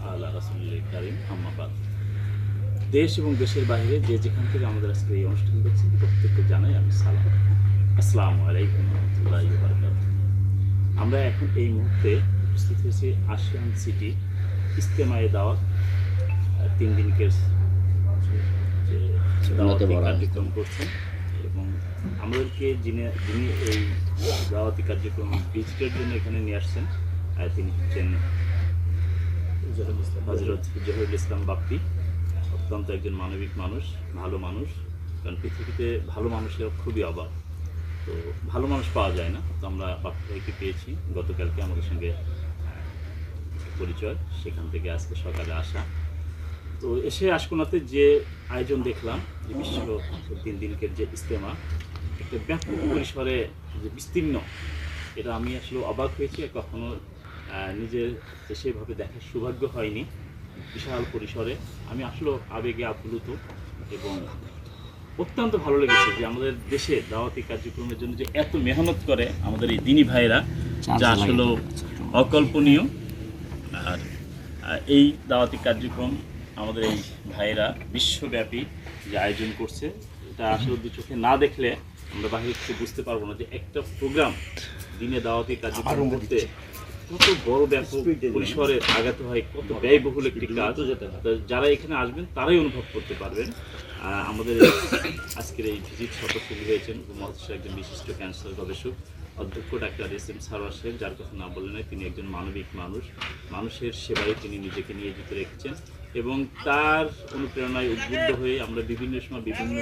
আলা রাসূলিল কারীম আম্মা বাদ। দেশ এবং দেশের বাইরে যে যেখান থেকে আমাদের আজকে এই অনুষ্ঠান দেখছেন প্রত্যেককে জানাই আমি সালাম। আসসালামু আলাইকুম ওয়া রাহমাতুল্লাহি ওয়া বারাকাতুহু। আমরা এখন এই মুহূর্তে উপস্থিত হয়েছি আশিয়ান সিটি ইজতেমায়ে দাওয়াত 3 দিনকের যে দাওয়াতি কার্যক্রম করছেন এবং আমাদেরকে যিনি এই দাওয়াতি কার্যক্রম ভিজিটের জন্য এখানে নিয়ে আসছেন তিনি হচ্ছেন হযরত জহিরুল ইসলাম বাপ্পি। অত্যন্ত একজন মানবিক মানুষ, ভালো মানুষ, কারণ পৃথিবীতে ভালো মানুষের খুবই অভাব। তো ভালো মানুষ পাওয়া যায় না, তো আমরা বাপ্পি ভাইকে পেয়েছি গতকালকে আমাদের সঙ্গে পরিচয়, সেখান থেকে আজকে সকালে আসা। তো এসে আশকোনাতে যে আয়োজন দেখলাম, যে বিশ্ব 3 দিনকের যে ইজতেমা, একটা ব্যাপক পরিসরে যে বিস্তীর্ণ, এটা আমি আসলে অবাক হয়েছি। কখনো নিজের সেভাবে দেখার সৌভাগ্য হয়নি। বিশাল পরিসরে আমি আসলে আবেগে আপ্লুত এবং অত্যন্ত ভালো লেগেছে যে আমাদের দেশে দাওয়াতি কার্যক্রমের জন্য যে এত মেহনত করে আমাদের এই দিনী ভাইরা, যা আসলে অকল্পনীয়। আর এই দাওয়াতি কার্যক্রম আমাদের এই ভাইরা বিশ্বব্যাপী যে আয়োজন করছে, এটা আসলে দু চোখে না দেখলে আমরা বাহির থেকে বুঝতে পারবো না যে একটা প্রোগ্রাম দিনে দাওয়াতি কার্যক্রম করতে কত বড় ব্যাপক পরিসরে আগাতে হয়, কত ব্যয়বহুল একটি কাজ। যারা এখানে আসবেন তারাই অনুভব করতে পারবেন। আমাদের আজকের এই ভিজিট সফলকারী হয়েছেন মহারাষ্ট্রের একজন বিশিষ্ট ক্যান্সার গবেষক অধ্যক্ষ ডাক্তার এস.এম. সারোয়ার সাহেব, যার কথা না বললে নয়। তিনি একজন মানবিক মানুষ, মানুষের সেবায় তিনি নিজেকে নিয়োজিত রেখেছেন এবং তার অনুপ্রেরণায় উদ্বুদ্ধ হয়ে আমরা বিভিন্ন সময় বিভিন্ন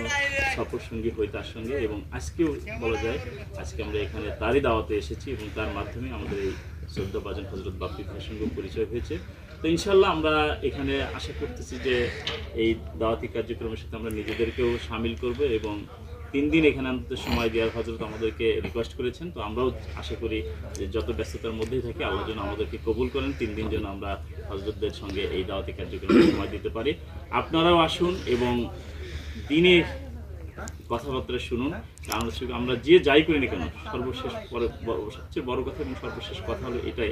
সফর সঙ্গী হই তার সঙ্গে। এবং আজকেও বলা যায় আজকে আমরা এখানে তারই দাওয়াতে এসেছি এবং তার মাধ্যমে আমাদের এই শ্রদ্ধাভাজন হযরত বাপ্পি ভাইয়ের সঙ্গে পরিচয় হয়েছে। তো ইনশাল্লাহ আমরা এখানে আশা করতেছি যে এই দাওয়াতি কার্যক্রমের সাথে আমরা নিজেদেরকেও সামিল করব এবং 3 দিন এখানে অন্তত সময় দেওয়ার হযরত আমাদেরকে রিকোয়েস্ট করেছেন। তো আমরাও আশা করি যে যত ব্যস্ততার মধ্যেই থাকি আল্লাহ যেন আমাদেরকে কবুল করেন, 3 দিন যেন আমরা হযরতদের সঙ্গে এই দাওয়াতি কার্যক্রমে সময় দিতে পারি। আপনারাও আসুন এবং দিনের কথাবার্তা শুনুন। কারণ আমরা যে যাই করি না কেন, সর্বশেষ সবচেয়ে বড় কথা এবং সর্বশেষ কথা হলো এটাই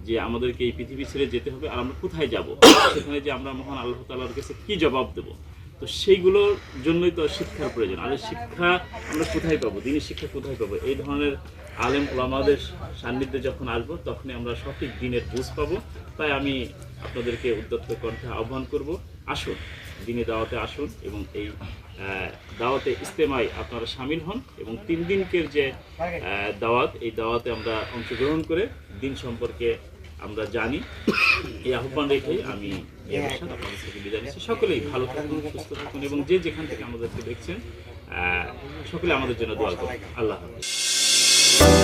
যে আমাদেরকে এই পৃথিবী ছেড়ে যেতে হবে। আর আমরা কোথায় যাব, সেখানে যে আমরা মহান আল্লাহ তাআলার কাছে কী জবাব দেবো, তো সেইগুলোর জন্যই তো শিক্ষার প্রয়োজন। আর শিক্ষা আমরা কোথায় পাবো, দিনের শিক্ষা কোথায় পাবো? এই ধরনের আলেম ওলামাদের সান্নিধ্যে যখন আসবো তখনই আমরা সঠিক দিনের বুঝ পাবো। তাই আমি আপনাদেরকে উদ্যত কণ্ঠে আহ্বান করব, আসুন দিনে দাওয়াতে আসুন এবং এই দাওয়াতে ইজতেমায় আপনারা সামিল হন এবং 3 দিনকের যে দাওয়াত, এই দাওয়াতে আমরা অংশগ্রহণ করে দিন সম্পর্কে আমরা জানি। এই আহ্বান রেখেই আমি আপনাদের থেকে বিদায় নিচ্ছি। সকলেই ভালো থাকুন, সুস্থ থাকুন এবং যে যেখান থেকে আমাদেরকে দেখছেন সকলে আমাদের জন্য দোয়া করুন। আল্লাহ হাফেজ।